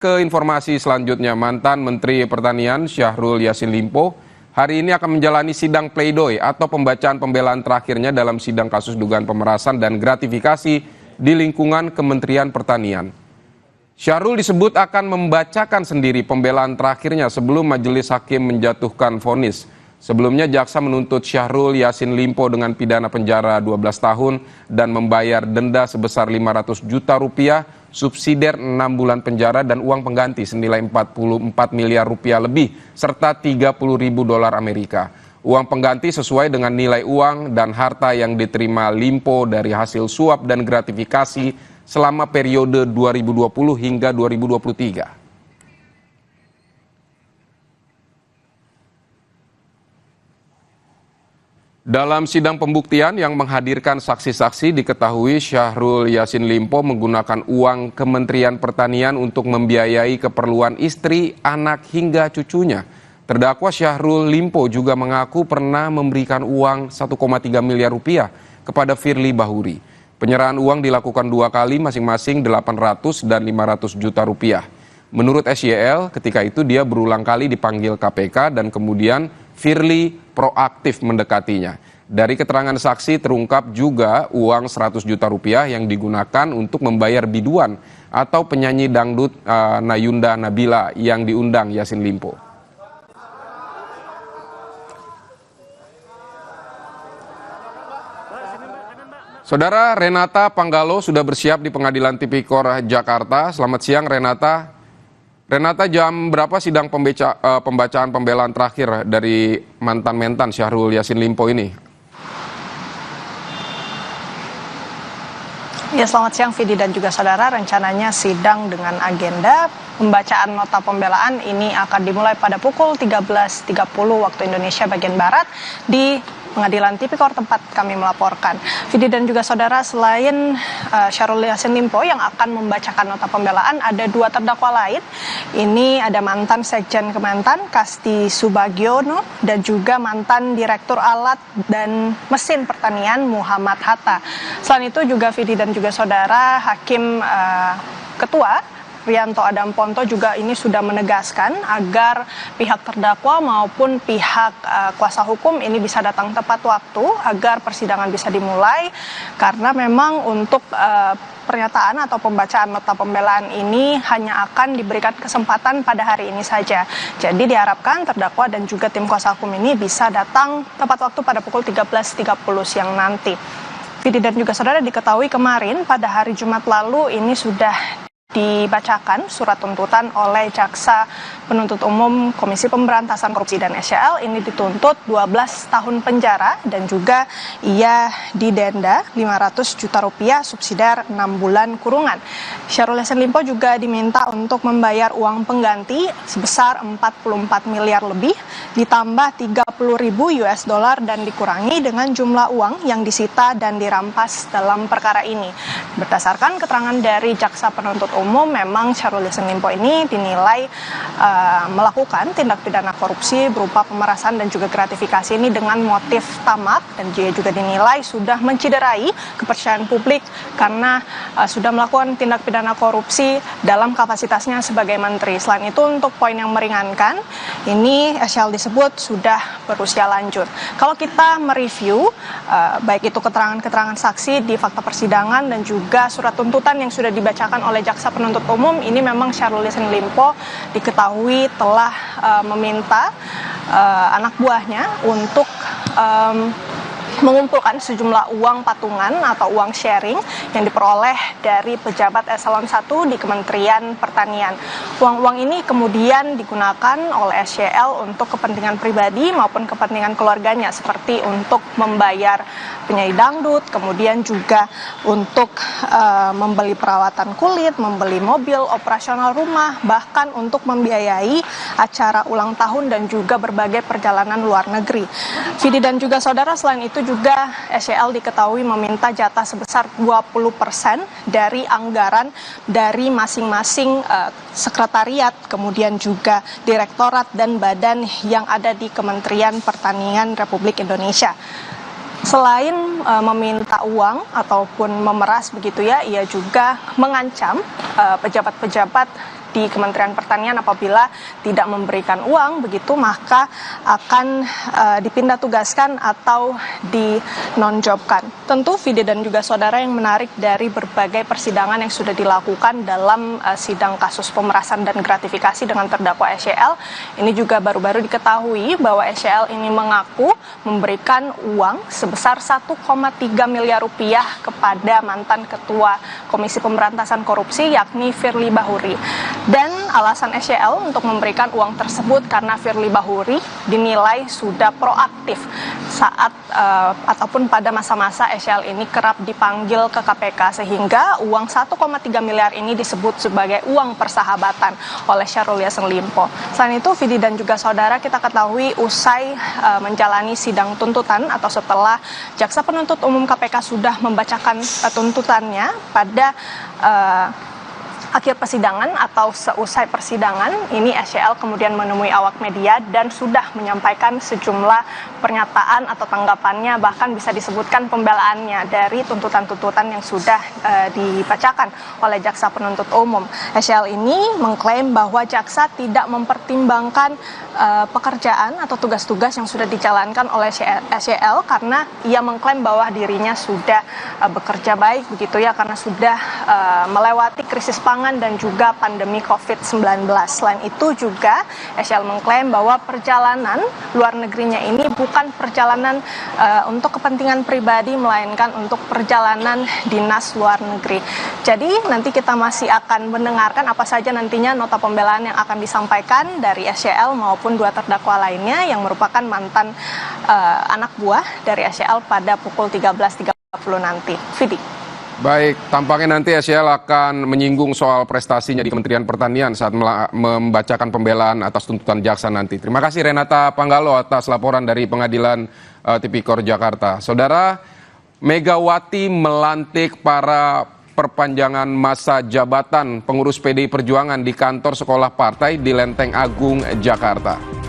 Ke informasi selanjutnya, mantan Menteri Pertanian Syahrul Yassin Limpo hari ini akan menjalani sidang pledoi atau pembacaan pembelaan terakhirnya dalam sidang kasus dugaan pemerasan dan gratifikasi di lingkungan Kementerian Pertanian. Syahrul disebut akan membacakan sendiri pembelaan terakhirnya sebelum majelis hakim menjatuhkan vonis. Sebelumnya jaksa menuntut Syahrul Yassin Limpo dengan pidana penjara 12 tahun dan membayar denda sebesar 500 juta rupiah, subsidiar 6 bulan penjara dan uang pengganti senilai 44 miliar rupiah lebih, serta 30.000 dolar Amerika. Uang pengganti sesuai dengan nilai uang dan harta yang diterima Limpo dari hasil suap dan gratifikasi selama periode 2020 hingga 2023. Dalam sidang pembuktian yang menghadirkan saksi-saksi, diketahui Syahrul Yassin Limpo menggunakan uang Kementerian Pertanian untuk membiayai keperluan istri, anak, hingga cucunya. Terdakwa Syahrul Limpo juga mengaku pernah memberikan uang 1,3 miliar rupiah kepada Firly Bahuri. Penyerahan uang dilakukan 2 kali, masing-masing 800 dan 500 juta rupiah. Menurut SYL, ketika itu dia berulang kali dipanggil KPK dan kemudian Firly proaktif mendekatinya. Dari keterangan saksi terungkap juga uang 100 juta rupiah yang digunakan untuk membayar biduan atau penyanyi dangdut Nayunda Nabila yang diundang Yassin Limpo. Saudara, Renata Panggalo sudah bersiap di Pengadilan Tipikor Jakarta. Selamat siang Renata. Renata, jam berapa sidang pembacaan pembelaan terakhir dari mantan Syahrul Yassin Limpo ini? Ya, selamat siang Vidi dan juga saudara. Rencananya sidang dengan agenda pembacaan nota pembelaan ini akan dimulai pada pukul 13.30 waktu Indonesia bagian Barat di Pengadilan Tipikor tempat kami melaporkan. Vidi dan juga saudara, selain Syahrul Yassin Limpo yang akan membacakan nota pembelaan, ada 2 terdakwa lain. Ini ada mantan Sekjen Kementan Kasti Subagiono dan juga mantan Direktur Alat dan Mesin Pertanian Muhammad Hatta. Selain itu juga Vidi dan juga saudara, Hakim Ketua Rianto Adam Ponto juga ini sudah menegaskan agar pihak terdakwa maupun pihak kuasa hukum ini bisa datang tepat waktu agar persidangan bisa dimulai, karena memang untuk pernyataan atau pembacaan nota pembelaan ini hanya akan diberikan kesempatan pada hari ini saja. Jadi diharapkan terdakwa dan juga tim kuasa hukum ini bisa datang tepat waktu pada pukul 13.30 siang nanti. Vidi dan juga saudara, diketahui kemarin pada hari Jumat lalu ini sudah dibacakan surat tuntutan oleh Jaksa Penuntut Umum Komisi Pemberantasan Korupsi dan SYL. Ini dituntut 12 tahun penjara dan juga ia didenda 500 juta rupiah, subsidiar 6 bulan kurungan. Syahrul Yassin Limpo juga diminta untuk membayar uang pengganti sebesar 44 miliar lebih ditambah 30.000 US dollar dan dikurangi dengan jumlah uang yang disita dan dirampas dalam perkara ini. Berdasarkan keterangan dari Jaksa Penuntut Umum, memang Syahrul Yassin Limpo ini dinilai melakukan tindak pidana korupsi berupa pemerasan dan juga gratifikasi ini dengan motif tamak, dan dia juga dinilai sudah menciderai kepercayaan publik karena sudah melakukan tindak pidana korupsi dalam kapasitasnya sebagai menteri. Selain itu, untuk poin yang meringankan, ini SYL disebut sudah berusia lanjut. Kalau kita mereview baik itu keterangan-keterangan saksi di fakta persidangan dan juga surat tuntutan yang sudah dibacakan oleh Jaksa Penuntut Umum, ini memang Syahrul Yassin Limpo diketahui telah meminta anak buahnya untuk mengumpulkan sejumlah uang patungan atau uang sharing yang diperoleh dari pejabat eselon 1 di Kementerian Pertanian. Uang-uang ini kemudian digunakan oleh SYL untuk kepentingan pribadi maupun kepentingan keluarganya, seperti untuk membayar penyanyi dangdut, kemudian juga untuk membeli perawatan kulit, membeli mobil, operasional rumah, bahkan untuk membiayai acara ulang tahun dan juga berbagai perjalanan luar negeri. Vidi dan juga saudara, selain itu juga SYL diketahui meminta jatah sebesar 20% dari anggaran dari masing-masing sekretariat, kemudian juga direktorat dan badan yang ada di Kementerian Pertanian Republik Indonesia. Selain meminta uang ataupun memeras begitu ya, ia juga mengancam pejabat-pejabat di Kementerian Pertanian apabila tidak memberikan uang begitu maka akan dipindah tugaskan atau dinonjobkan. Tentu Vidi dan juga saudara yang menarik dari berbagai persidangan yang sudah dilakukan dalam sidang kasus pemerasan dan gratifikasi dengan terdakwa SYL, ini juga baru-baru diketahui bahwa SYL ini mengaku memberikan uang sebesar 1,3 miliar rupiah kepada mantan Ketua Komisi Pemberantasan Korupsi yakni Firly Bahuri. Dan alasan SYL untuk memberikan uang tersebut karena Firly Bahuri dinilai sudah proaktif saat ataupun pada masa-masa SYL ini kerap dipanggil ke KPK sehingga uang 1,3 miliar ini disebut sebagai uang persahabatan oleh Syahrul Yassin Limpo. Selain itu, Vidi dan juga saudara, kita ketahui usai menjalani sidang tuntutan atau setelah Jaksa Penuntut Umum KPK sudah membacakan tuntutannya pada akhir persidangan atau seusai persidangan, ini SYL kemudian menemui awak media dan sudah menyampaikan sejumlah pernyataan atau tanggapannya, bahkan bisa disebutkan pembelaannya dari tuntutan-tuntutan yang sudah dibacakan oleh Jaksa Penuntut Umum. SYL ini mengklaim bahwa jaksa tidak mempertimbangkan pekerjaan atau tugas-tugas yang sudah dijalankan oleh SYL karena ia mengklaim bahwa dirinya sudah bekerja baik begitu ya, karena sudah melewati krisis pangan dan juga pandemi COVID-19. Selain itu juga SYL mengklaim bahwa perjalanan luar negerinya ini bukan perjalanan untuk kepentingan pribadi melainkan untuk perjalanan dinas luar negeri. Jadi nanti kita masih akan mendengarkan apa saja nantinya nota pembelaan yang akan disampaikan dari SYL maupun dua terdakwa lainnya yang merupakan mantan anak buah dari SYL pada pukul 13.30 nanti. Vidi. Baik, tampaknya nanti SYL akan menyinggung soal prestasinya di Kementerian Pertanian saat membacakan pembelaan atas tuntutan jaksa nanti. Terima kasih Renata Panggalo atas laporan dari Pengadilan Tipikor Jakarta. Saudara, Megawati melantik para perpanjangan masa jabatan pengurus PDI Perjuangan di kantor sekolah partai di Lenteng Agung, Jakarta.